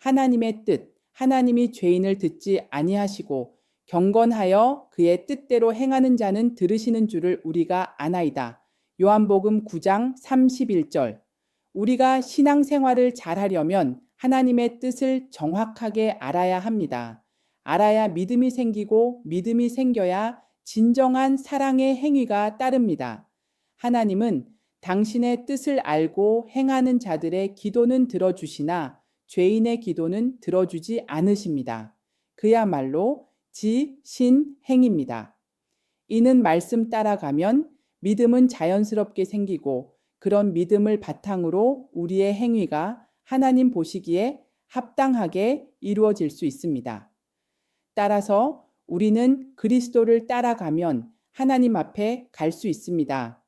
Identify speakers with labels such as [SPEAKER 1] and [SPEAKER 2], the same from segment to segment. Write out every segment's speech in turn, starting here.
[SPEAKER 1] 하나님의 뜻, 하나님이 죄인을 듣지 아니하시고 경건하여 그의 뜻대로 행하는 자는 들으시는 줄을 우리가 아나이다. 요한복음 9장 31절. 우리가 신앙생활을 잘하려면 하나님의 뜻을 정확하게 알아야 합니다. 알아야 믿음이 생기고 믿음이 생겨야 진정한 사랑의 행위가 따릅니다. 하나님은 당신의 뜻을 알고 행하는 자들의 기도는 들어주시나 죄인의 기도는 들어주지 않으십니다. 그야말로 지신행입니다. 이는 말씀 따라가면 믿음은 자연스럽게 생기고 그런 믿음을 바탕으로 우리의 행위가 하나님 보시기에 합당하게 이루어질 수 있습니다. 따라서 우리는 그리스도를 따라가면 하나님 앞에 갈 수 있습니다.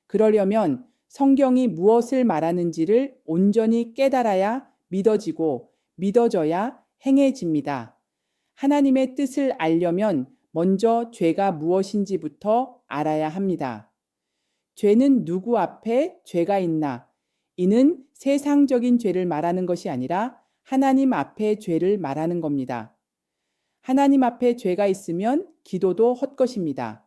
[SPEAKER 1] 그러려면 성경이 무엇을 말하는지를 온전히 깨달아야 믿어지고 믿어져야 행해집니다. 하나님의 뜻을 알려면 먼저 죄가 무엇인지부터 알아야 합니다. 죄는 누구 앞에 죄가 있나? 이는 세상적인 죄를 말하는 것이 아니라 하나님 앞에 죄를 말하는 겁니다. 하나님 앞에 죄가 있으면 기도도 헛것입니다.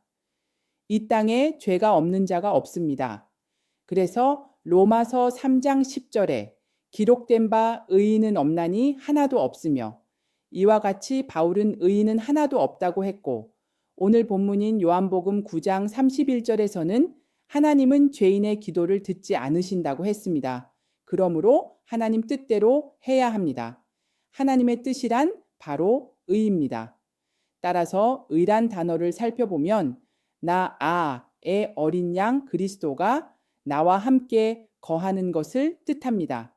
[SPEAKER 1] 이 땅에 죄가 없는 자가 없습니다. 그래서 로마서 3장 10절에 기록된 바 의인은 없나니 하나도 없으며 이와 같이 바울은 의인은 하나도 없다고 했고 오늘 본문인 요한복음 9장 31절에서는 하나님은 죄인의 기도를 듣지 않으신다고 했습니다. 그러므로 하나님 뜻대로 해야 합니다. 하나님의 뜻이란 바로 의입니다. 따라서 의란 단어를 살펴보면 나의 어린 양 그리스도가 나와 함께 거하는 것을 뜻합니다.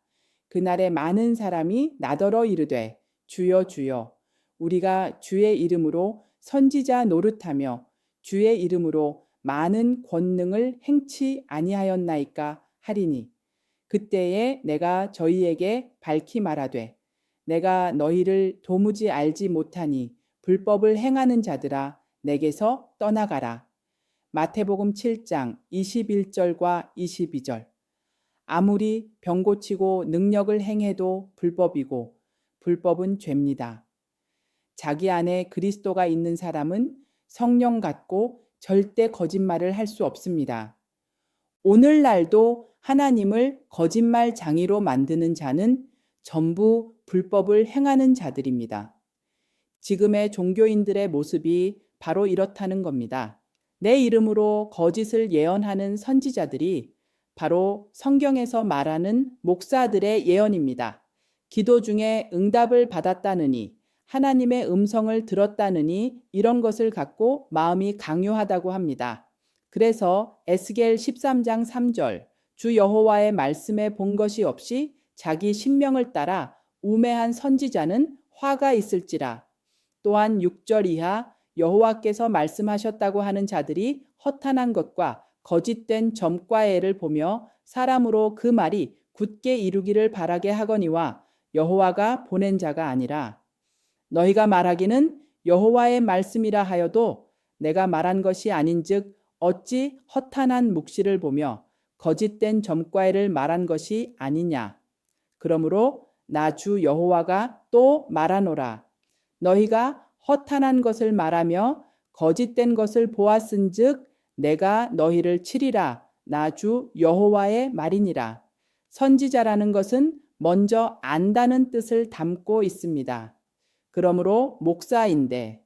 [SPEAKER 1] 그날에 많은 사람이 나더러 이르되 주여 주여 우리가 주의 이름으로 선지자 노릇하며 주의 이름으로 많은 권능을 행치 아니하였나이까 하리니 그때에 내가 저희에게 밝히 말하되 내가 너희를 도무지 알지 못하니 불법을 행하는 자들아 내게서 떠나가라. 마태복음 7장 21절과 22절. 아무리 병 고치고 능력을 행해도 불법이고 불법은 죄입니다. 자기 안에 그리스도가 있는 사람은 성령 같고 절대 거짓말을 할 수 없습니다. 오늘날도 하나님을 거짓말장이로 만드는 자는 전부 불법을 행하는 자들입니다. 지금의 종교인들의 모습이 바로 이렇다는 겁니다. 내 이름으로 거짓을 예언하는 선지자들이 바로 성경에서 말하는 목사들의 예언입니다. 기도 중에 응답을 받았다느니 하나님의 음성을 들었다느니 이런 것을 갖고 마음이 강요하다고 합니다. 그래서 에스겔 13장 3절 주 여호와의 말씀에 본 것이 없이 자기 신명을 따라 우매한 선지자는 화가 있을지라. 또한 6절 이하 여호와께서 말씀하셨다고 하는 자들이 허탄한 것과 거짓된 점과애를 보며 사람으로 그 말이 굳게 이루기를 바라게 하거니와 여호와가 보낸 자가 아니라 너희가 말하기는 여호와의 말씀이라 하여도 내가 말한 것이 아닌즉 어찌 허탄한 묵시를 보며 거짓된 점과애를 말한 것이 아니냐. 그러므로 나 주 여호와가 또 말하노라. 너희가 허탄한 것을 말하며 거짓된 것을 보았은즉 내가 너희를 치리라. 나 주 여호와의 말이니라. 선지자라는 것은 먼저 안다는 뜻을 담고 있습니다. 그러므로 목사인데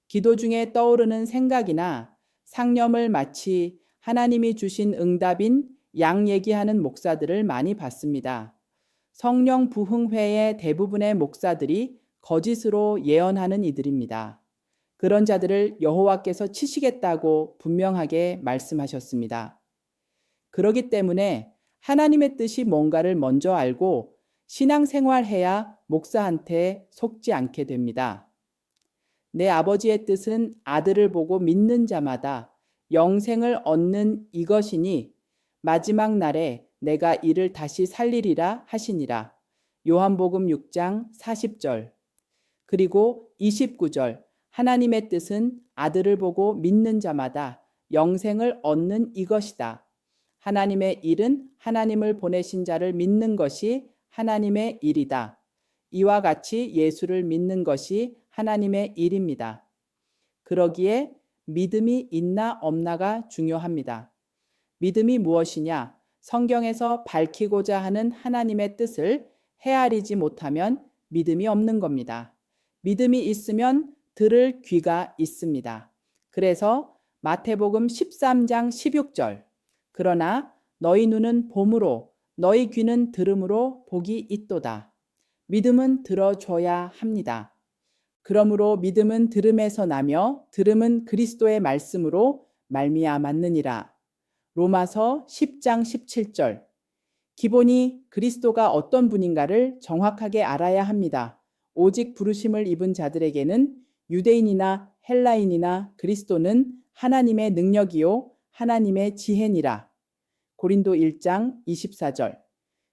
[SPEAKER 1] 기도 중에 떠오르는 생각이나 상념을 마치 하나님이 주신 응답인 양 얘기하는 목사들을 많이 봤습니다. 성령 부흥회의 대부분의 목사들이 거짓으로 예언하는 이들입니다. 그런 자들을 여호와께서 치시겠다고 분명하게 말씀하셨습니다. 그렇기 때문에 하나님의 뜻이 뭔가를 먼저 알고 신앙생활해야 목사한테 속지 않게 됩니다. 내 아버지의 뜻은 아들을 보고 믿는 자마다 영생을 얻는 이것이니 마지막 날에 내가 이를 다시 살리리라 하시니라. 요한복음 6장 40절. 그리고 29절. 하나님의 뜻은 아들을 보고 믿는 자마다 영생을 얻는 이것이다. 하나님의 일은 하나님을 보내신 자를 믿는 것이 하나님의 일이다. 이와 같이 예수를 믿는 것이 하나님의 일입니다. 그러기에 믿음이 있나 없나가 중요합니다. 믿음이 무엇이냐? 성경에서 밝히고자 하는 하나님의 뜻을 헤아리지 못하면 믿음이 없는 겁니다. 믿음이 있으면 들을 귀가 있습니다. 그래서 마태복음 13장 16절 그러나 너희 눈은 봄으로 너희 귀는 들음으로 복이 있도다. 믿음은 들어줘야 합니다. 그러므로 믿음은 들음에서 나며 들음은 그리스도의 말씀으로 말미암았느니라. 로마서 10장 17절 기본이 그리스도가 어떤 분인가를 정확하게 알아야 합니다. 오직 부르심을 입은 자들에게는 유대인이나 헬라인이나 그리스도는 하나님의 능력이요 하나님의 지혜니라. 고린도 1장 24절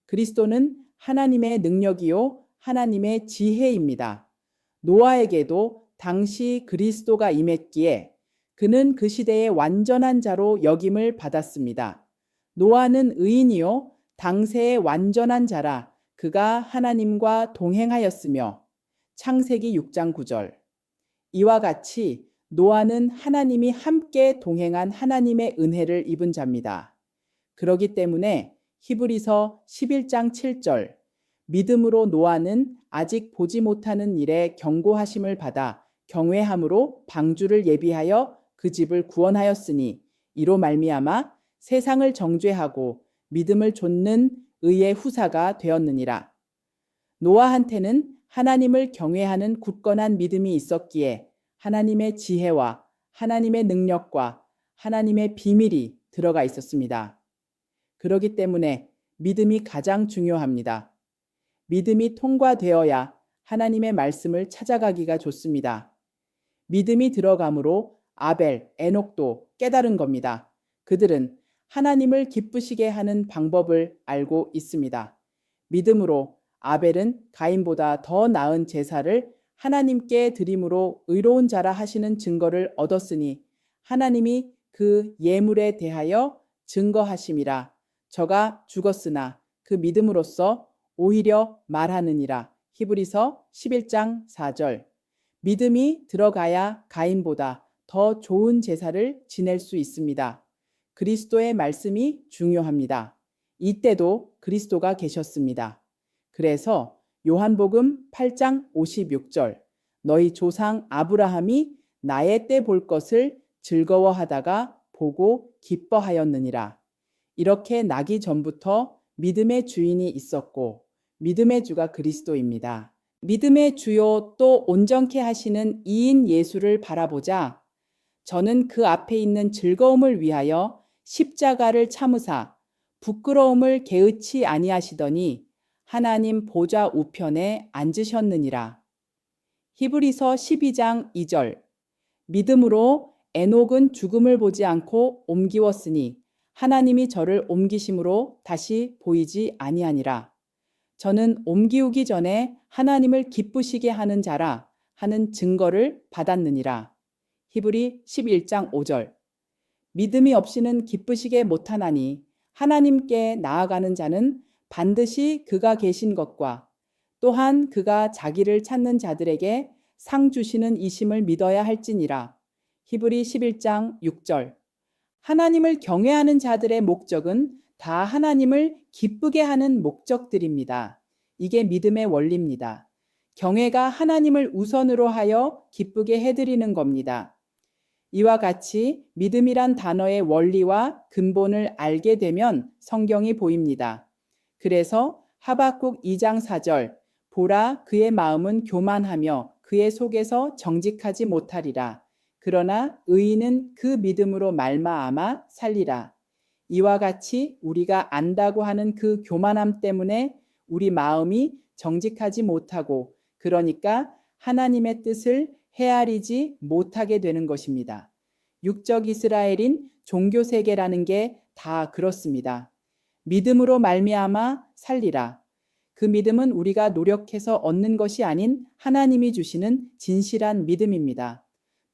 [SPEAKER 1] 그리스도는 하나님의 능력이요 하나님의 지혜입니다. 노아에게도 당시 그리스도가 임했기에 그는 그 시대의 완전한 자로 여김을 받았습니다. 노아는 의인이요 당세의 완전한 자라 그가 하나님과 동행하였으며 창세기 6장 9절 이와 같이 노아는 하나님이 함께 동행한 하나님의 은혜를 입은 자입니다. 그렇기 때문에 히브리서 11장 7절 믿음으로 노아는 아직 보지 못하는 일에 경고하심을 받아 경외함으로 방주를 예비하여 그 집을 구원하였으니 이로 말미암아 세상을 정죄하고 믿음을 좇는 의의 후사가 되었느니라. 노아한테는 하나님을 경외하는 굳건한 믿음이 있었기에 하나님의 지혜와 하나님의 능력과 하나님의 비밀이 들어가 있었습니다. 그렇기 때문에 믿음이 가장 중요합니다. 믿음이 통과되어야 하나님의 말씀을 찾아가기가 좋습니다. 믿음이 들어감으로 아벨, 에녹도 깨달은 겁니다. 그들은 하나님을 기쁘시게 하는 방법을 알고 있습니다. 믿음으로 아벨은 가인보다 더 나은 제사를 하나님께 드림으로 의로운 자라 하시는 증거를 얻었으니 하나님이 그 예물에 대하여 증거하심이라. 저가 죽었으나 그 믿음으로써 오히려 말하느니라. 히브리서 11장 4절 믿음이 들어가야 가인보다 더 좋은 제사를 지낼 수 있습니다. 그리스도의 말씀이 중요합니다. 이때도 그리스도가 계셨습니다. 그래서 요한복음 8장 56절 너희 조상 아브라함이 나의 때 볼 것을 즐거워하다가 보고 기뻐하였느니라. 이렇게 나기 전부터 믿음의 주인이 있었고 믿음의 주가 그리스도입니다. 믿음의 주요 또 온전케 하시는 이인 예수를 바라보자 저는 그 앞에 있는 즐거움을 위하여 십자가를 참으사 부끄러움을 개의치 아니하시더니 하나님 보좌 우편에 앉으셨느니라. 히브리서 12장 2절 믿음으로 에녹은 죽음을 보지 않고 옮기웠으니 하나님이 저를 옮기심으로 다시 보이지 아니하니라. 저는 옮기우기 전에 하나님을 기쁘시게 하는 자라 하는 증거를 받았느니라. 히브리 11장 5절 믿음이 없이는 기쁘시게 못하나니 하나님께 나아가는 자는 반드시 그가 계신 것과 또한 그가 자기를 찾는 자들에게 상 주시는 이심을 믿어야 할지니라. 히브리 11장 6절 하나님을 경외하는 자들의 목적은 다 하나님을 기쁘게 하는 목적들입니다. 이게 믿음의 원리입니다. 경외가 하나님을 우선으로 하여 기쁘게 해드리는 겁니다. 이와 같이 믿음이란 단어의 원리와 근본을 알게 되면 성경이 보입니다. 그래서 하박국 2장 4절 보라 그의 마음은 교만하며 그의 속에서 정직하지 못하리라. 그러나 의인은 그 믿음으로 말미암아 살리라. 이와 같이 우리가 안다고 하는 그 교만함 때문에 우리 마음이 정직하지 못하고 그러니까 하나님의 뜻을 헤아리지 못하게 되는 것입니다. 육적 이스라엘인 종교 세계라는 게 다 그렇습니다. 믿음으로 말미암아 살리라. 그 믿음은 우리가 노력해서 얻는 것이 아닌 하나님이 주시는 진실한 믿음입니다.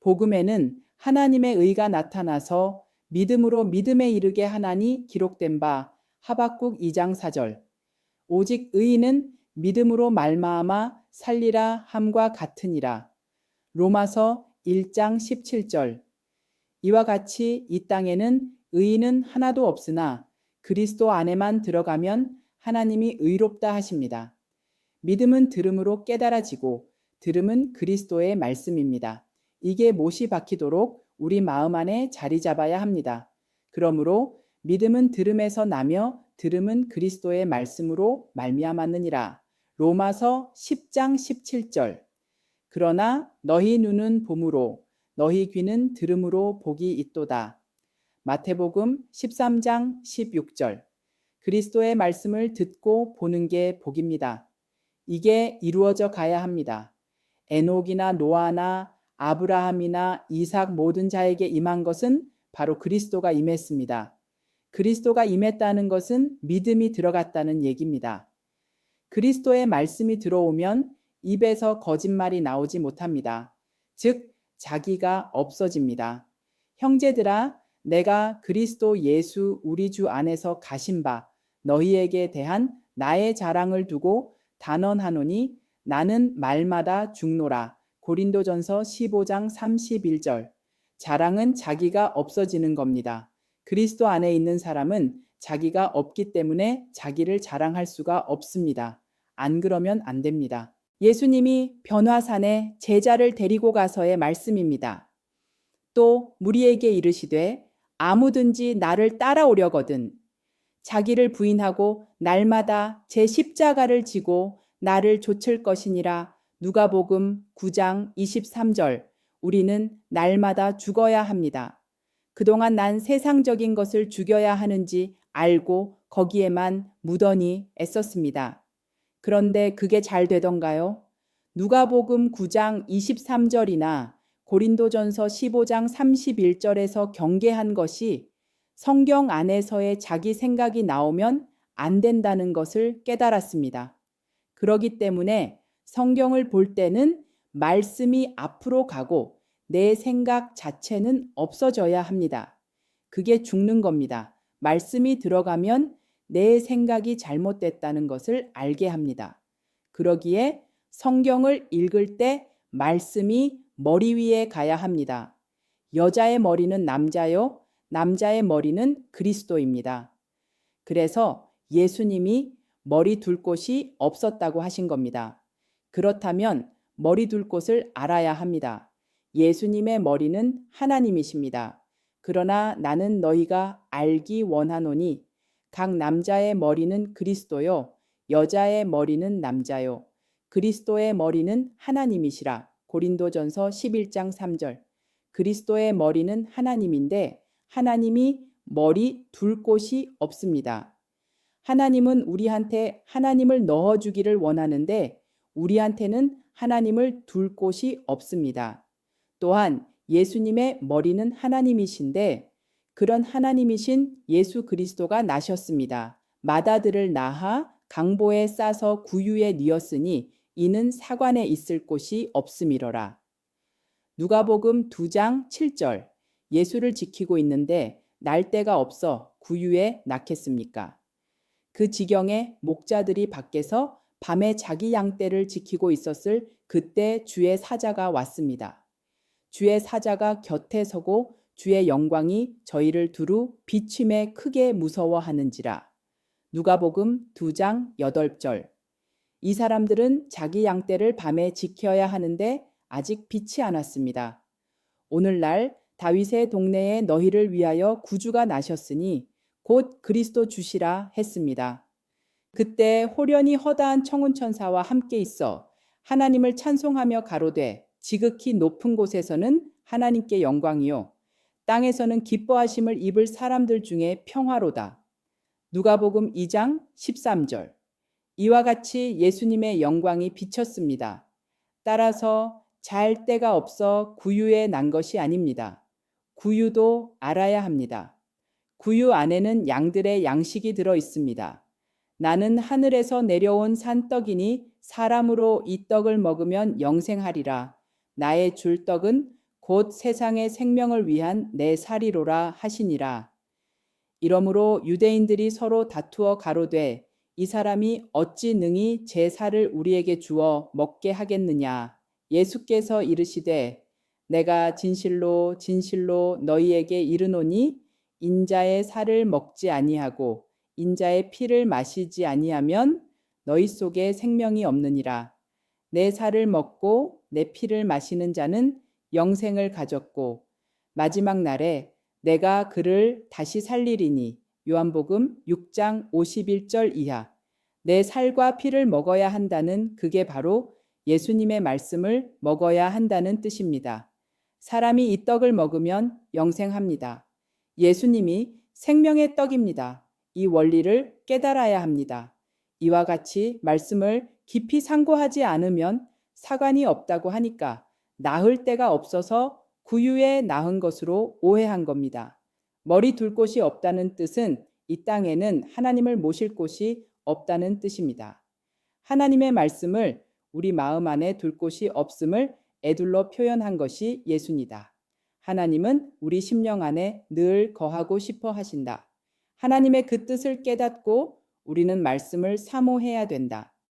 [SPEAKER 1] 복음에는 하나님의 의가 나타나서 믿음으로 믿음에 이르게 하나니 기록된 바 하박국 2장 4절 오직 의인은 믿음으로 말미암아 살리라 함과 같으니라. 로마서 1장 17절. 이와 같이 이 땅에는 의인은 하나도 없으나 그리스도 안에만 들어가면 하나님이 의롭다 하십니다. 믿음은 들음으로 깨달아지고 들음은 그리스도의 말씀입니다. 이게 못이 박히도록 우리 마음 안에 자리 잡아야 합니다. 그러므로 믿음은 들음에서 나며 들음은 그리스도의 말씀으로 말미암았느니라. 로마서 10장 17절. 그러나 너희 눈은 봄으로 너희 귀는 들음으로 복이 있도다. 마태복음 13장 16절. 그리스도의 말씀을 듣고 보는 게 복입니다. 이게 이루어져 가야 합니다. 에녹이나 노아나 아브라함이나 이삭 모든 자에게 임한 것은 바로 그리스도가 임했습니다. 그리스도가 임했다는 것은 믿음이 들어갔다는 얘기입니다. 그리스도의 말씀이 들어오면 입에서 거짓말이 나오지 못합니다. 즉, 자기가 없어집니다. 형제들아, 내가 그리스도 예수 우리 주 안에서 가신 바 너희에게 대한 나의 자랑을 두고 단언하노니 나는 말마다 죽노라. 고린도전서 15장 31절. 자랑은 자기가 없어지는 겁니다. 그리스도 안에 있는 사람은 자기가 없기 때문에 자기를 자랑할 수가 없습니다. 안 그러면 안 됩니다. 예수님이 변화산에 제자를 데리고 가서의 말씀입니다. 또 무리에게 이르시되 아무든지 나를 따라오려거든 자기를 부인하고 날마다 제 십자가를 지고 나를 좇을 것이니라. 누가복음 9장 23절. 우리는 날마다 죽어야 합니다. 그동안 난 세상적인 것을 죽여야 하는지 알고 거기에만 무던히 애썼습니다. 그런데 그게 잘 되던가요? 누가복음 9장 23절이나 고린도전서 15장 31절에서 경계한 것이 성경 안에서의 자기 생각이 나오면 안 된다는 것을 깨달았습니다. 그렇기 때문에 성경을 볼 때는 말씀이 앞으로 가고 내 생각 자체는 없어져야 합니다. 그게 죽는 겁니다. 말씀이 들어가면 내 생각이 잘못됐다는 것을 알게 합니다. 그러기에 성경을 읽을 때 말씀이 머리 위에 가야 합니다. 여자의 머리는 남자요, 남자의 머리는 그리스도입니다. 그래서 예수님이 머리 둘 곳이 없었다고 하신 겁니다. 그렇다면 머리 둘 곳을 알아야 합니다. 예수님의 머리는 하나님이십니다. 그러나 나는 너희가 알기 원하노니 각 남자의 머리는 그리스도요, 여자의 머리는 남자요. 그리스도의 머리는 하나님이시라. 고린도전서 11장 3절. 그리스도의 머리는 하나님인데 하나님이 머리 둘 곳이 없습니다. 하나님은 우리한테 하나님을 넣어주기를 원하는데 우리한테는 하나님을 둘 곳이 없습니다. 또한 예수님의 머리는 하나님이신데 그런 하나님이신 예수 그리스도가 나셨습니다. 마다들을 낳아 강보에 싸서 구유에 뉘었으니 이는 사관에 있을 곳이 없음이로라. 누가복음 2장 7절. 예수를 지키고 있는데 날 데가 없어 구유에 낳겠습니까? 그 지경에 목자들이 밖에서 밤에 자기 양떼를 지키고 있었을 그때 주의 사자가 왔습니다. 주의 사자가 곁에 서고 주의 영광이 저희를 두루 비침에 크게 무서워하는지라. 누가복음 2장 8절. 이 사람들은 자기 양떼를 밤에 지켜야 하는데 아직 빛이 않았습니다. 오늘날 다윗의 동네에 너희를 위하여 구주가 나셨으니 곧 그리스도 주시라 했습니다. 그때 호련히 허다한 청운천사와 함께 있어 하나님을 찬송하며 가로되 지극히 높은 곳에서는 하나님께 영광이요 땅에서는 기뻐하심을 입을 사람들 중에 평화로다. 누가복음 2장 13절. 이와 같이 예수님의 영광이 비쳤습니다. 따라서 잘 데가 없어 구유에 난 것이 아닙니다. 구유도 알아야 합니다. 구유 안에는 양들의 양식이 들어 있습니다. 나는 하늘에서 내려온 산떡이니 사람으로 이 떡을 먹으면 영생하리라. 나의 줄 떡은 곧 세상의 생명을 위한 내 살이로라 하시니라. 이러므로 유대인들이 서로 다투어 가로되 이 사람이 어찌 능히 제 살을 우리에게 주어 먹게 하겠느냐. 예수께서 이르시되 내가 진실로 진실로 너희에게 이르노니 인자의 살을 먹지 아니하고 인자의 피를 마시지 아니하면 너희 속에 생명이 없느니라. 내 살을 먹고 내 피를 마시는 자는 영생을 가졌고 마지막 날에 내가 그를 다시 살리리니. 요한복음 6장 51절 이하. 내 살과 피를 먹어야 한다는 그게 바로 예수님의 말씀을 먹어야 한다는 뜻입니다. 사람이 이 떡을 먹으면 영생합니다. 예수님이 생명의 떡입니다. 이 원리를 깨달아야 합니다. 이와 같이 말씀을 깊이 상고하지 않으면 사관이 없다고 하니까 나을 데가 없어서 구유에 낳은 것으로 오해한 겁니다. 머리 둘 곳이 없다는 뜻은 이 땅에는 하나님을 모실 곳이 없다는 뜻입니다. 하나님의 말씀을 우리 마음 안에 둘 곳이 없음을 에둘러 표현한 것이 예수니다. 하나님은 우리 심령 안에 늘 거하고 싶어 하신다. 하나님의 그 뜻을 깨닫고 우리는 말씀을 사모해야 된다.